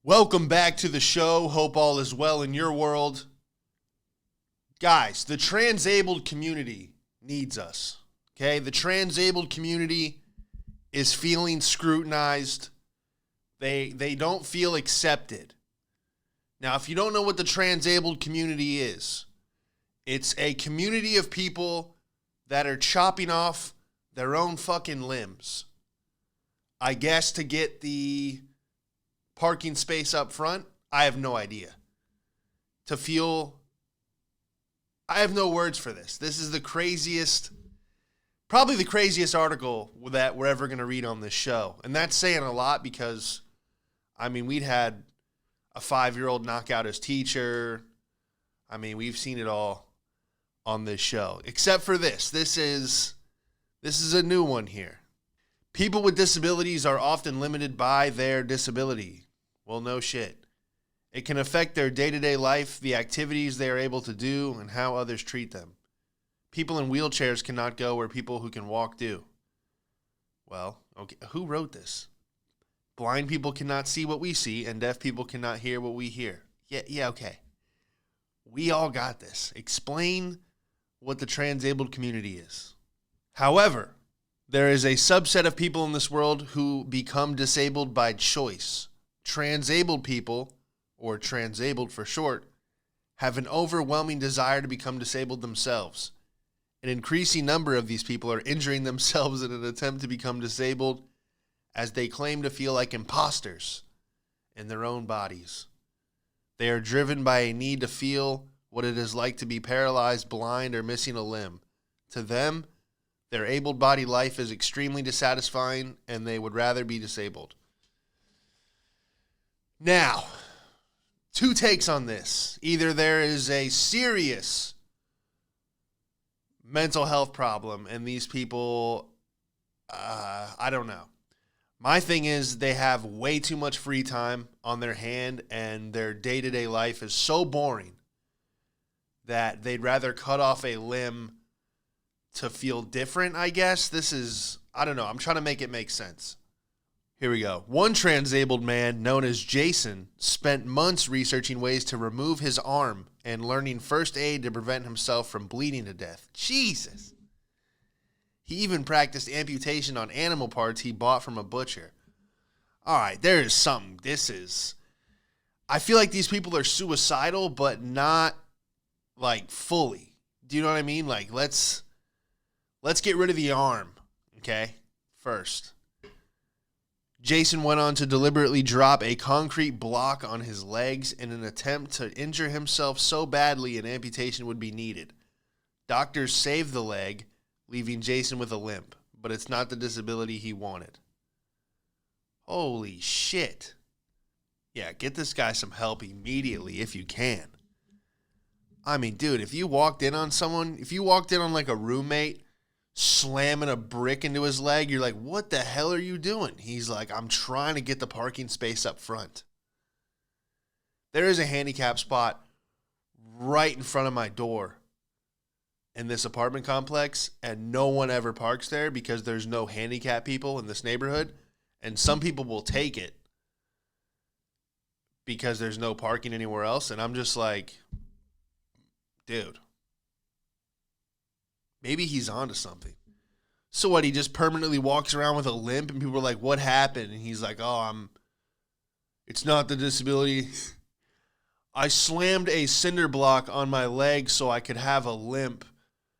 Welcome back to the show. Hope all is well in your world. Guys, the transabled community needs us. Okay? The transabled community is feeling scrutinized. They don't feel accepted. Now, if you don't know what the transabled community is, it's a community of people that are chopping off their own fucking limbs. I guess to get the parking space up front, I have no idea. I have no words for this. This is probably the craziest article that we're ever going to read on this show. And that's saying a lot because, we'd had a 5-year-old knock out his teacher. We've seen it all on this show. Except for this. This is a new one here. People with disabilities are often limited by their disability. Well, no shit. It can affect their day-to-day life, the activities they are able to do, and how others treat them. People in wheelchairs cannot go where people who can walk do. Well, okay, who wrote this? Blind people cannot see what we see, and deaf people cannot hear what we hear. Yeah, okay. We all got this. Explain what the transabled community is. However, there is a subset of people in this world who become disabled by choice. Transabled people, or transabled for short, have an overwhelming desire to become disabled themselves. An increasing number of these people are injuring themselves in an attempt to become disabled as they claim to feel like imposters in their own bodies. They are driven by a need to feel what it is like to be paralyzed, blind, or missing a limb. To them, their able-bodied life is extremely dissatisfying, and they would rather be disabled. Now, two takes on this. Either there is a serious mental health problem, and these people, I don't know. My thing is they have way too much free time on their hand, and their day-to-day life is so boring that they'd rather cut off a limb to feel different, I guess. I don't know. I'm trying to make it make sense. Here we go. One transabled man known as Jason spent months researching ways to remove his arm and learning first aid to prevent himself from bleeding to death. Jesus. He even practiced amputation on animal parts he bought from a butcher. All right, there is something. I feel like these people are suicidal, but not like fully. Do you know what I mean? Like, let's get rid of the arm, okay, first. Jason went on to deliberately drop a concrete block on his legs in an attempt to injure himself so badly an amputation would be needed. Doctors saved the leg, leaving Jason with a limp, but it's not the disability he wanted. Holy shit. Yeah, get this guy some help immediately if you can. Dude, if you walked in on like a roommate slamming a brick into his leg, you're like, what the hell are you doing? He's like, I'm trying to get the parking space up front. There is a handicap spot right in front of my door in this apartment complex, and no one ever parks there because there's no handicap people in this neighborhood, and some people will take it because there's no parking anywhere else, and I'm just like, dude, maybe he's onto something. So what, he just permanently walks around with a limp and people are like, what happened? And he's like, it's not the disability. I slammed a cinder block on my leg so I could have a limp.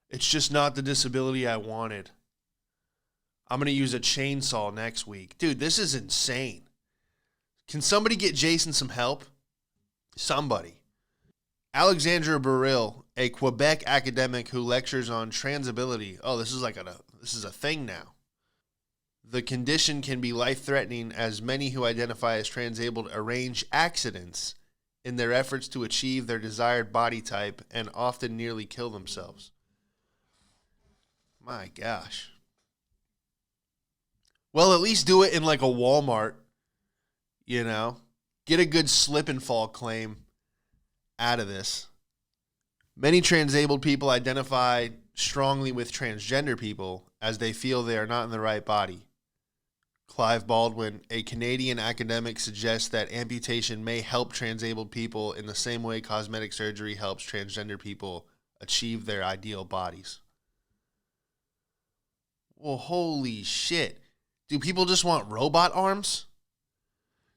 It's just not the disability I wanted. I'm going to use a chainsaw next week. Dude, this is insane. Can somebody get Jason some help? Somebody. Alexandra Burrill, a Quebec academic who lectures on transability. Oh, this is a thing now. The condition can be life-threatening as many who identify as transabled arrange accidents in their efforts to achieve their desired body type and often nearly kill themselves. My gosh. Well, at least do it in like a Walmart, you know? Get a good slip and fall claim out of this. Many transabled people identify strongly with transgender people as they feel they are not in the right body. Clive Baldwin, a Canadian academic, suggests that amputation may help transabled people in the same way cosmetic surgery helps transgender people achieve their ideal bodies. Well, holy shit. Do people just want robot arms?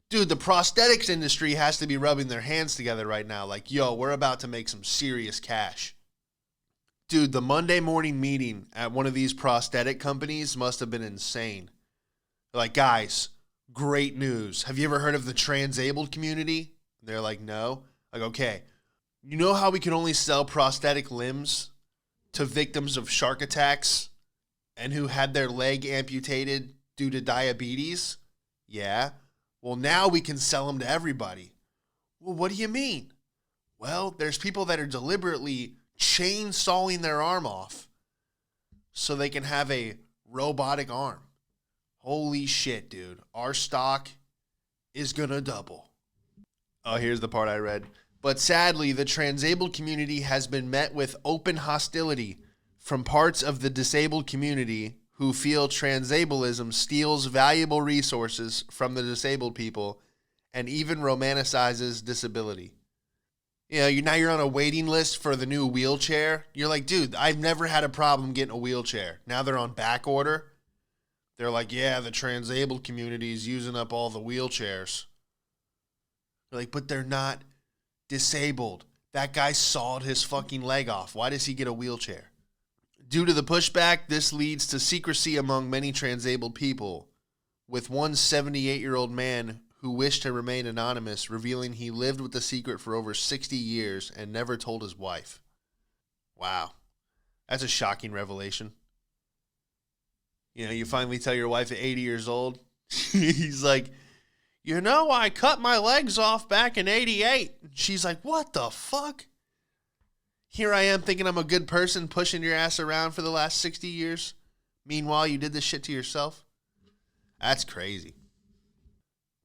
Dude, the prosthetics industry has to be rubbing their hands together right now. Like, yo, we're about to make some serious cash. Dude, the Monday morning meeting at one of these prosthetic companies must have been insane. They're like, guys, great news. Have you ever heard of the transabled community? And they're like, no. Like, okay, you know how we can only sell prosthetic limbs to victims of shark attacks and who had their leg amputated due to diabetes? Yeah. Well, now we can sell them to everybody. Well, what do you mean? Well, there's people that are deliberately chainsawing their arm off so they can have a robotic arm. Holy shit, dude. Our stock is going to double. Oh, here's the part I read. But sadly, the transabled community has been met with open hostility from parts of the disabled community who feel transableism steals valuable resources from the disabled people and even romanticizes disability. You know, now you're on a waiting list for the new wheelchair. You're like, dude, I've never had a problem getting a wheelchair. Now they're on back order. They're like, yeah, the transabled community is using up all the wheelchairs. They're like, but they're not disabled. That guy sawed his fucking leg off. Why does he get a wheelchair? Due to the pushback, this leads to secrecy among many transabled people, with one 78-year-old man who wished to remain anonymous revealing he lived with the secret for over 60 years and never told his wife. Wow. That's a shocking revelation. You know, you finally tell your wife at 80 years old, he's like, you know, I cut my legs off back in 88. She's like, what the fuck? Here I am thinking I'm a good person pushing your ass around for the last 60 years. Meanwhile, you did this shit to yourself. That's crazy.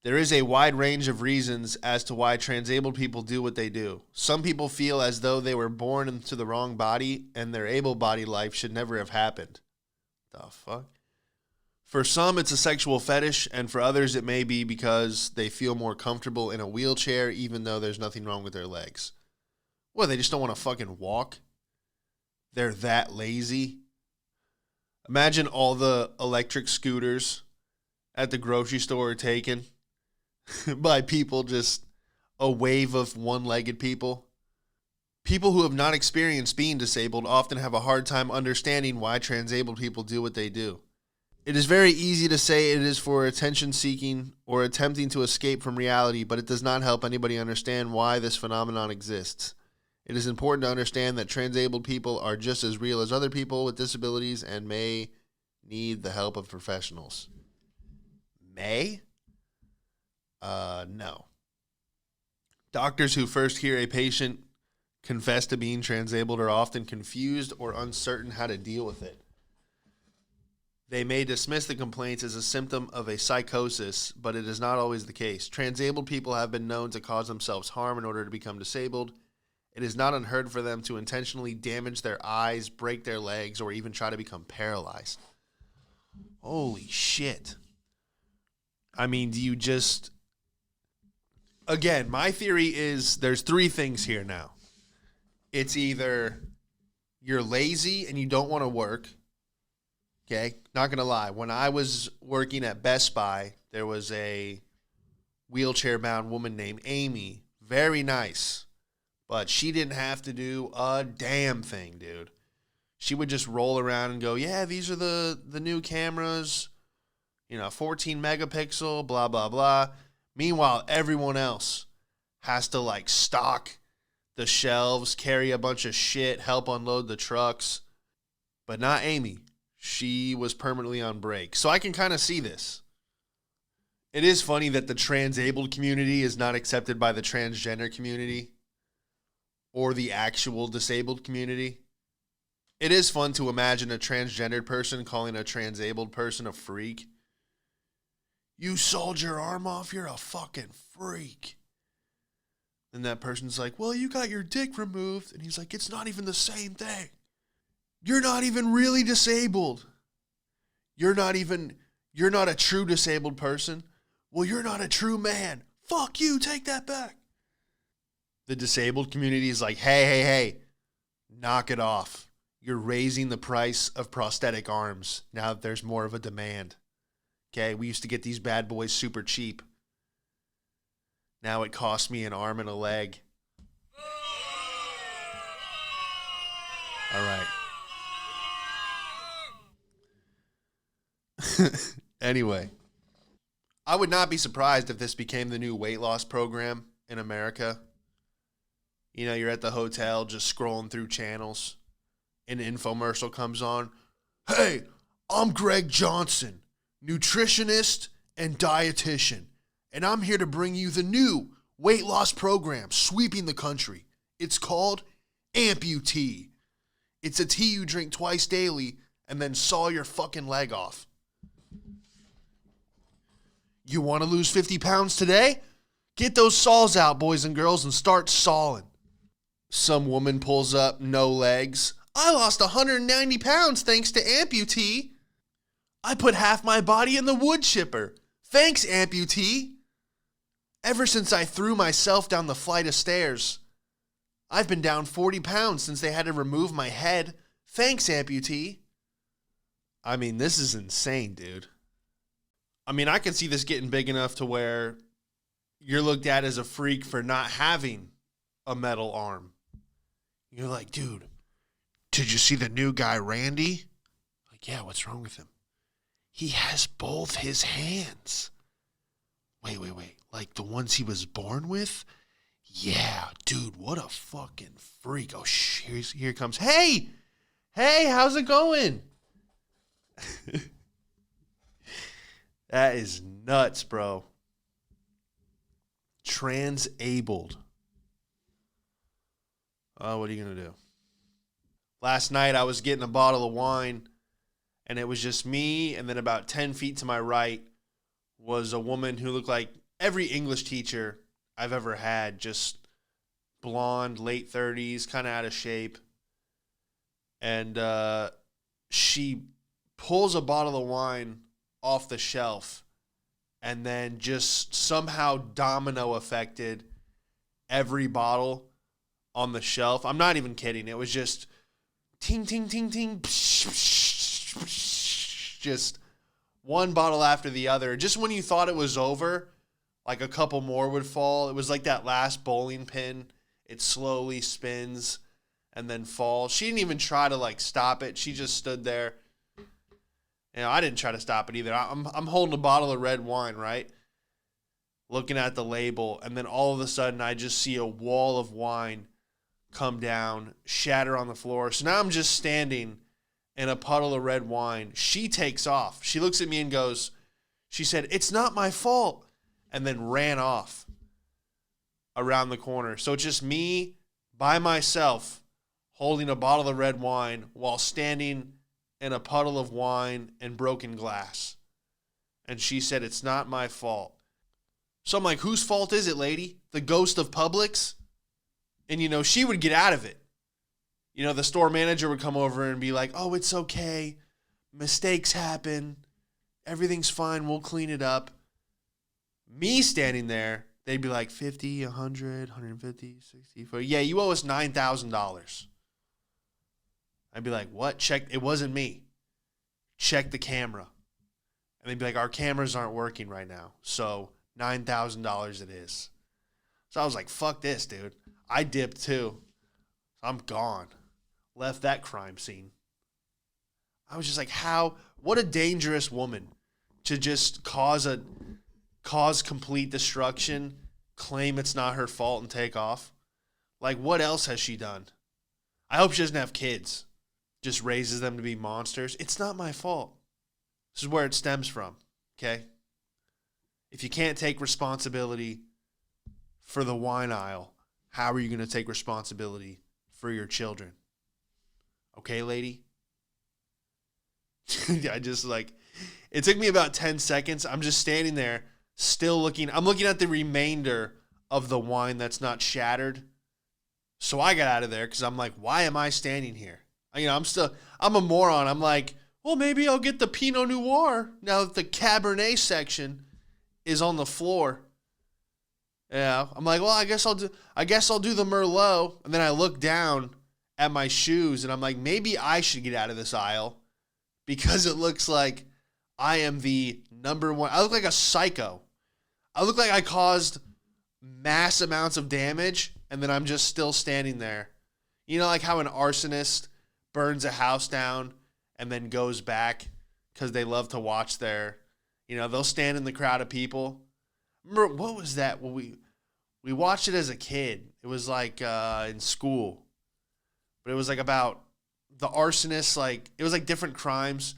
There is a wide range of reasons as to why transabled people do what they do. Some people feel as though they were born into the wrong body and their able-bodied life should never have happened. The fuck? For some, it's a sexual fetish, and for others, it may be because they feel more comfortable in a wheelchair even though there's nothing wrong with their legs. Well, they just don't want to fucking walk. They're that lazy. Imagine all the electric scooters at the grocery store are taken by people, just a wave of one-legged people. People who have not experienced being disabled often have a hard time understanding why transabled people do what they do. It is very easy to say it is for attention-seeking or attempting to escape from reality, but it does not help anybody understand why this phenomenon exists. It is important to understand that transabled people are just as real as other people with disabilities and may need the help of professionals. May? No. Doctors who first hear a patient confess to being transabled are often confused or uncertain how to deal with it. They may dismiss the complaints as a symptom of a psychosis, but it is not always the case. Transabled people have been known to cause themselves harm in order to become disabled. It is not unheard for them to intentionally damage their eyes, break their legs, or even try to become paralyzed. Holy shit. I mean, do you just... Again, my theory is there's three things here now. It's either you're lazy and you don't want to work. Okay, not going to lie. When I was working at Best Buy, there was a wheelchair-bound woman named Amy. Very nice. But she didn't have to do a damn thing, dude. She would just roll around and go, yeah, these are the new cameras, 14 megapixel, blah, blah, blah. Meanwhile, everyone else has to, stock the shelves, carry a bunch of shit, help unload the trucks. But not Amy. She was permanently on break. So I can kind of see this. It is funny that the transabled community is not accepted by the transgender community or the actual disabled community. It is fun to imagine a transgendered person calling a transabled person a freak. You sawed your arm off, you're a fucking freak. And that person's like, well, you got your dick removed. And he's like, it's not even the same thing. You're not even really disabled. You're You're not a true disabled person. Well, you're not a true man. Fuck you, take that back. The disabled community is like, hey, knock it off. You're raising the price of prosthetic arms now that there's more of a demand. Okay, we used to get these bad boys super cheap. Now it costs me an arm and a leg. All right. Anyway, I would not be surprised if this became the new weight loss program in America. You know, you're at the hotel just scrolling through channels. An infomercial comes on. Hey, I'm Greg Johnson, nutritionist and dietitian, and I'm here to bring you the new weight loss program sweeping the country. It's called Amputee. It's a tea you drink twice daily and then saw your fucking leg off. You want to lose 50 pounds today? Get those saws out, boys and girls, and start sawing. Some woman pulls up, no legs. I lost 190 pounds thanks to Amputee. I put half my body in the wood chipper. Thanks, Amputee. Ever since I threw myself down the flight of stairs, I've been down 40 pounds since they had to remove my head. Thanks, Amputee. I mean, this is insane, dude. I mean, I can see this getting big enough to where you're looked at as a freak for not having a metal arm. You're like, dude, did you see the new guy, Randy? Like, yeah, what's wrong with him? He has both his hands. Wait. Like the ones he was born with? Yeah, dude, what a fucking freak. Oh, here comes. Hey, how's it going? That is nuts, bro. Transabled. Oh, what are you going to do? Last night I was getting a bottle of wine, and it was just me, and then about 10 feet to my right was a woman who looked like every English teacher I've ever had, just blonde, late 30s, kind of out of shape. And she pulls a bottle of wine off the shelf and then just somehow domino affected every bottle on the shelf. I'm not even kidding. It was just ting, ting, ting, ting, just one bottle after the other. Just when you thought it was over, like a couple more would fall. It was like that last bowling pin. It slowly spins and then falls. She didn't even try to like stop it. She just stood there. You know, I didn't try to stop it either. I'm holding a bottle of red wine, right? Looking at the label, and then all of a sudden I just see a wall of wine come down, shatter on the floor. So now I'm just standing in a puddle of red wine. She takes off. She looks at me and goes, she said, "It's not my fault," and then ran off around the corner. So it's just me by myself holding a bottle of red wine while standing in a puddle of wine and broken glass. And she said, "It's not my fault." So I'm like, whose fault is it, lady? The ghost of Publix? And, you know, she would get out of it. You know, the store manager would come over and be like, "Oh, it's okay. Mistakes happen. Everything's fine. We'll clean it up." Me standing there, they'd be like, 50, 100, 150, 60. Yeah, you owe us $9,000. I'd be like, what? Check. It wasn't me. Check the camera. And they'd be like, our cameras aren't working right now. So $9,000 it is. So I was like, fuck this, dude. I dipped too. I'm gone. Left that crime scene. I was just like, what a dangerous woman to just cause complete destruction, claim it's not her fault, and take off. Like, what else has she done? I hope she doesn't have kids. Just raises them to be monsters. It's not my fault. This is where it stems from, okay? If you can't take responsibility for the wine aisle, how are you going to take responsibility for your children? Okay, lady? I just like, it took me about 10 seconds. I'm just standing there, still looking. I'm looking at the remainder of the wine that's not shattered. So I got out of there because I'm like, why am I standing here? You know, I'm a moron. I'm like, well, maybe I'll get the Pinot Noir now that the Cabernet section is on the floor. Yeah, I'm like, well, I guess I'll do the Merlot. And then I look down at my shoes and I'm like, maybe I should get out of this aisle because it looks like I am the number one. I look like a psycho. I look like I caused mass amounts of damage and then I'm just still standing there. You know, like how an arsonist burns a house down and then goes back because they love to watch they'll stand in the crowd of people. Remember, what was that? Well, we watched it as a kid. It was like in school. But it was like about the arsonists, like it was like different crimes,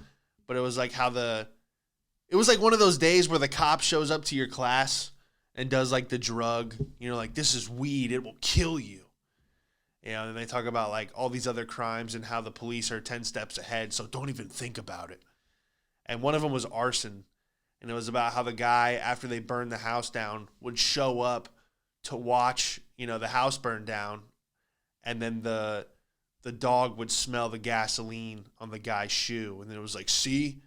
but it was like it was like one of those days where the cop shows up to your class and does like the drug, like this is weed, it will kill you. And they talk about like all these other crimes and how the police are 10 steps ahead, so don't even think about it. And one of them was arson. And it was about how the guy, after they burned the house down, would show up to watch, the house burn down. And then the dog would smell the gasoline on the guy's shoe. And then it was like, see,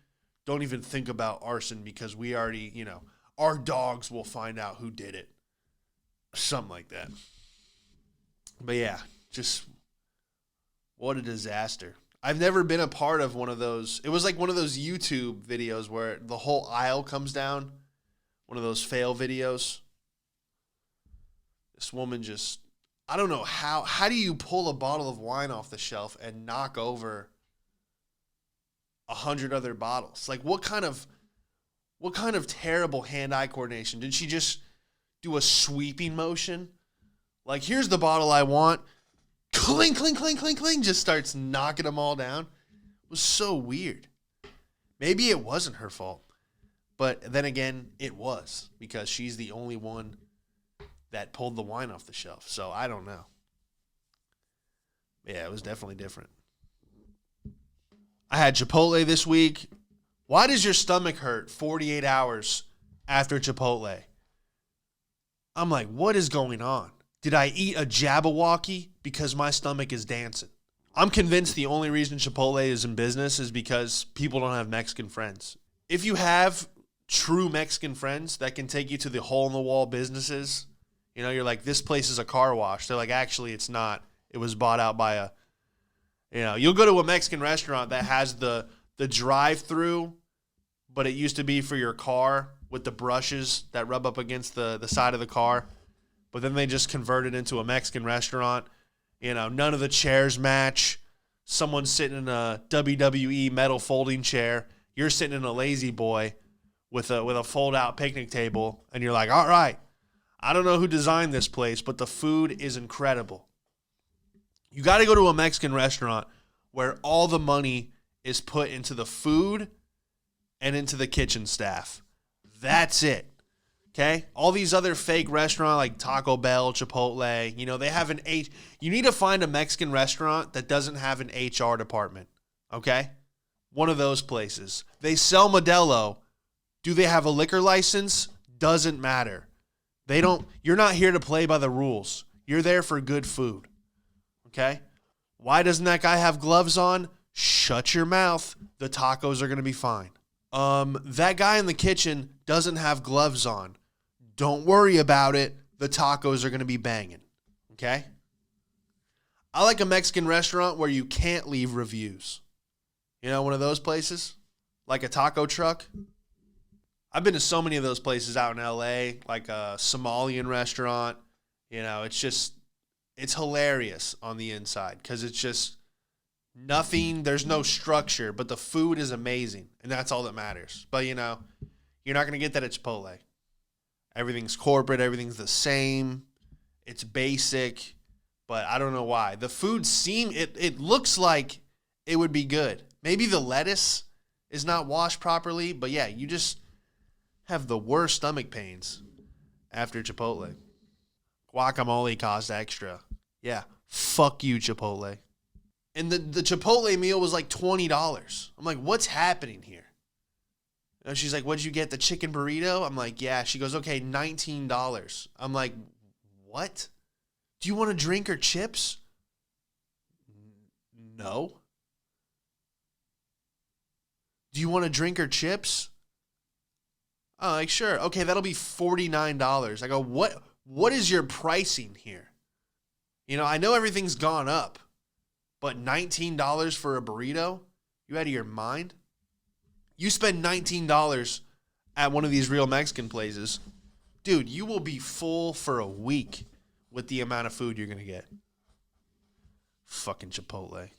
don't even think about arson because we already, our dogs will find out who did it. Something like that. But yeah, just what a disaster. I've never been a part of one of those. It was like one of those YouTube videos where the whole aisle comes down. One of those fail videos. This woman just, I don't know how do you pull a bottle of wine off the shelf and knock over 100 other bottles? Like what kind of terrible hand-eye coordination? Did she just do a sweeping motion? Like, here's the bottle I want. Cling, cling, cling, cling, cling. Just starts knocking them all down. It was so weird. Maybe it wasn't her fault. But then again, it was. Because she's the only one that pulled the wine off the shelf. So, I don't know. Yeah, it was definitely different. I had Chipotle this week. Why does your stomach hurt 48 hours after Chipotle? I'm like, what is going on? Did I eat a Jabberwocky because my stomach is dancing? I'm convinced the only reason Chipotle is in business is because people don't have Mexican friends. If you have true Mexican friends that can take you to the hole-in-the-wall businesses, you're like, this place is a car wash. They're like, actually, it's not. It was bought out by you'll go to a Mexican restaurant that has the drive-through, but it used to be for your car with the brushes that rub up against the side of the car. But then they just converted into a Mexican restaurant. None of the chairs match. Someone's sitting in a WWE metal folding chair. You're sitting in a lazy boy with a fold-out picnic table. And you're like, all right, I don't know who designed this place, but the food is incredible. You got to go to a Mexican restaurant where all the money is put into the food and into the kitchen staff. That's it. Okay? All these other fake restaurants like Taco Bell, Chipotle, they have you need to find a Mexican restaurant that doesn't have an HR department. Okay? One of those places. They sell Modelo. Do they have a liquor license? Doesn't matter. You're not here to play by the rules. You're there for good food. Okay? Why doesn't that guy have gloves on? Shut your mouth. The tacos are going to be fine. That guy in the kitchen doesn't have gloves on. Don't worry about it. The tacos are going to be banging. Okay? I like a Mexican restaurant where you can't leave reviews. One of those places? Like a taco truck? I've been to so many of those places out in LA, like a Somalian restaurant. It's hilarious on the inside because it's just nothing. There's no structure, but the food is amazing, and that's all that matters. But, you're not going to get that at Chipotle. Everything's corporate. Everything's the same. It's basic, but I don't know why. The food it looks like it would be good. Maybe the lettuce is not washed properly, but yeah, you just have the worst stomach pains after Chipotle. Guacamole cost extra. Yeah, fuck you, Chipotle. And the Chipotle meal was like $20. I'm like, what's happening here? And she's like, what'd you get, the chicken burrito? I'm like, yeah. She goes, okay, $19. I'm like, what? Do you want a drink or chips? No. Do you want a drink or chips? Oh, like, sure. Okay, that'll be $49. I go, what is your pricing here? You know, I know everything's gone up, but $19 for a burrito? You out of your mind? You spend $19 at one of these real Mexican places, dude, you will be full for a week with the amount of food you're going to get. Fucking Chipotle.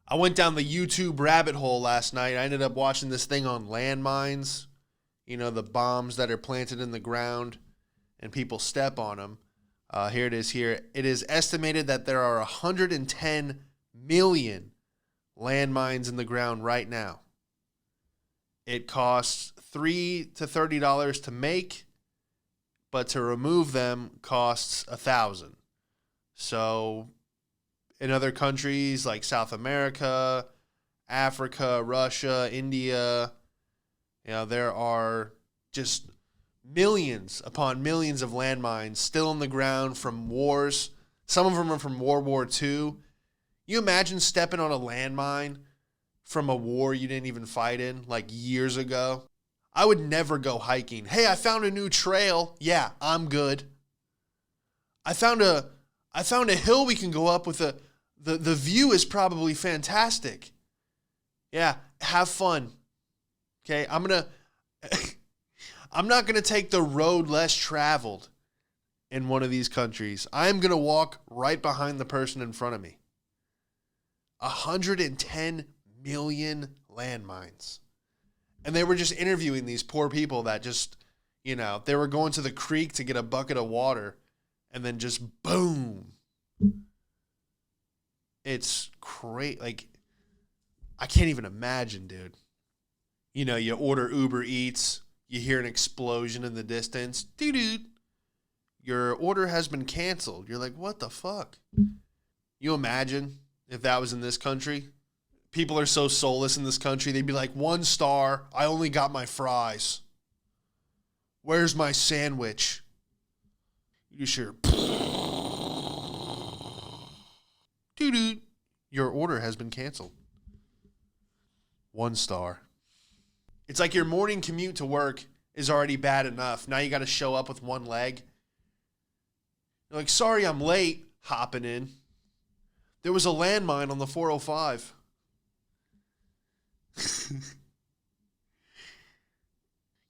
I went down the YouTube rabbit hole last night. I ended up watching this thing on landmines. You know, the bombs that are planted in the ground and people step on them. Here it is here. It is estimated that there are 110 million landmines in the ground right now. It costs $3 to $30 to make, but to remove them costs $1,000. So in other countries like South America, Africa, Russia, India, you know, there are just millions upon millions of landmines still in the ground from wars. Some of them are from World War II. You imagine stepping on a landmine from a war you didn't even fight in, like years ago? I would never go hiking. Hey, I found a new trail. Yeah, I'm good. I found a hill we can go up with the view is probably fantastic. Yeah, have fun. Okay, I'm not going to take the road less traveled in one of these countries. I'm going to walk right behind the person in front of me. 110 million landmines. And they were just interviewing these poor people that just, you know, they were going to the creek to get a bucket of water and then just boom. It's crazy. Like, I can't even imagine, dude. You know, you order Uber Eats, you hear an explosion in the distance. Doo-doo. Your order has been canceled. You're like, what the fuck? You imagine if that was in this country? People are so soulless in this country. They'd be like, 1 star. I only got my fries. Where's my sandwich? You just hear, doo-doo. Your order has been canceled. 1 star. It's like your morning commute to work is already bad enough. Now you got to show up with 1 leg. You're like, sorry, I'm late. Hopping in. There was a landmine on the 405.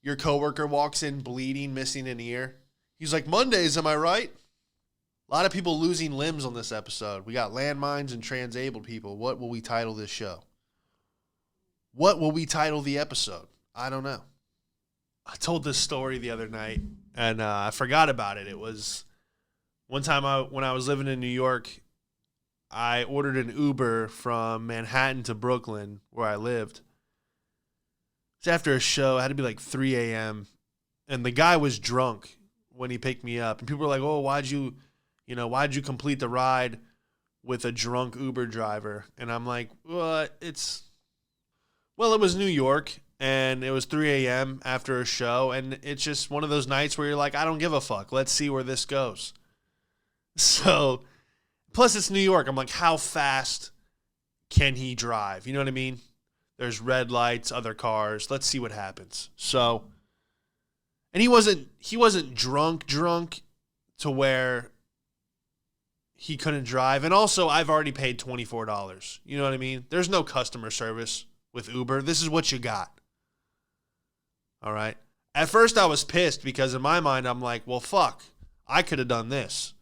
Your coworker walks in bleeding, missing an ear. He's like, Mondays, am I right? A lot of people losing limbs on this episode. We got landmines and transabled people. What will we title this show? What will we title the episode? I don't know. I told this story the other night, and I forgot about it. It was one time when I was living in New York, I ordered an Uber from Manhattan to Brooklyn, where I lived. It's after a show. It had to be like 3 a.m., and the guy was drunk when he picked me up. And people were like, oh, why'd you complete the ride with a drunk Uber driver? And I'm like, well, it was New York, and it was 3 a.m. after a show, and it's just one of those nights where you're like, I don't give a fuck. Let's see where this goes. So, plus it's New York. I'm like, how fast can he drive? You know what I mean? There's red lights, other cars. Let's see what happens. So, and he wasn't drunk to where he couldn't drive. And also, I've already paid $24. You know what I mean? There's no customer service with Uber. This is what you got. All right. At first I was pissed because in my mind I'm like, well, fuck, I could have done this.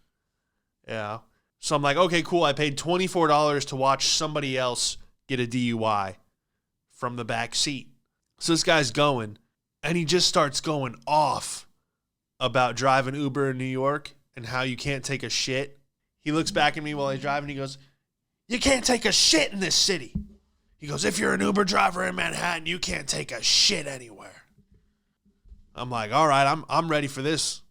Yeah. So I'm like, okay, cool. I paid $24 to watch somebody else get a DUI from the back seat. So this guy's going, and he just starts going off about driving Uber in New York and how you can't take a shit. He looks back at me while I drive and he goes, you can't take a shit in this city. He goes, if you're an Uber driver in Manhattan, you can't take a shit anywhere. I'm like, all right, I'm ready for this.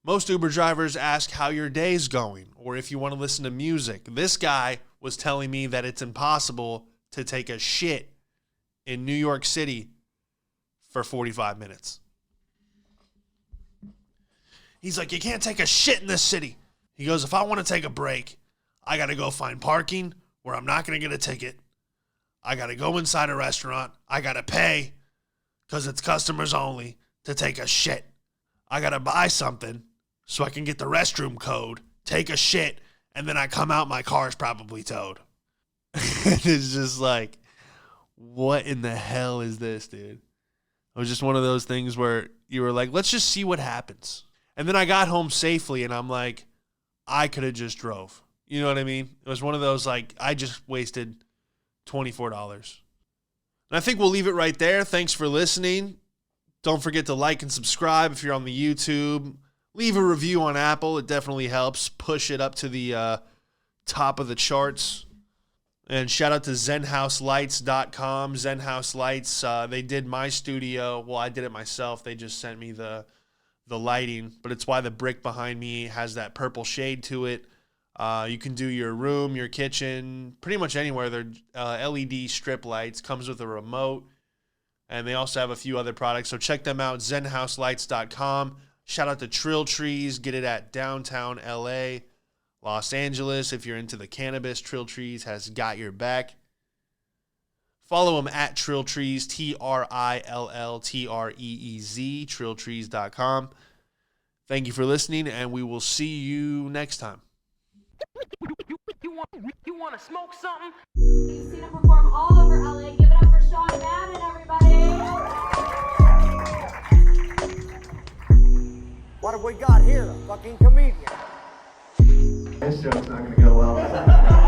Most Uber drivers ask how your day's going or if you want to listen to music. This guy was telling me that it's impossible to take a shit in New York City for 45 minutes. He's like, you can't take a shit in this city. He goes, if I want to take a break, I got to go find parking where I'm not going to get a ticket. I got to go inside a restaurant. I got to pay because it's customers only to take a shit. I got to buy something so I can get the restroom code, take a shit, and then I come out, my car's probably towed. It's just like, what in the hell is this, dude? It was just one of those things where you were like, let's just see what happens. And then I got home safely, and I'm like, I could have just drove. You know what I mean? It was one of those, like, I just wasted $24. And I think we'll leave it right there. Thanks for listening. Don't forget to like and subscribe if you're on the YouTube. Leave a review on Apple. It definitely helps push it up to the top of the charts. And shout out to ZenHouseLights.com. ZenHouse Lights, they did my studio. Well, I did it myself. They just sent me the lighting. But it's why the brick behind me has that purple shade to it. You can do your room, your kitchen, pretty much anywhere. They're LED strip lights. Comes with a remote. And they also have a few other products. So check them out, ZenHouseLights.com. Shout out to Trill Trees. Get it at downtown LA. Los Angeles, if you're into the cannabis, Trill Trees has got your back. Follow them at Trill Trees, TRILLTREEZ, TrillTrees.com. Thank you for listening, and we will see you next time. You want to smoke something? You've seen him perform all over LA. Give it up for Sean Madden, everybody. What have we got here? A fucking comedian. This joke's not gonna go well.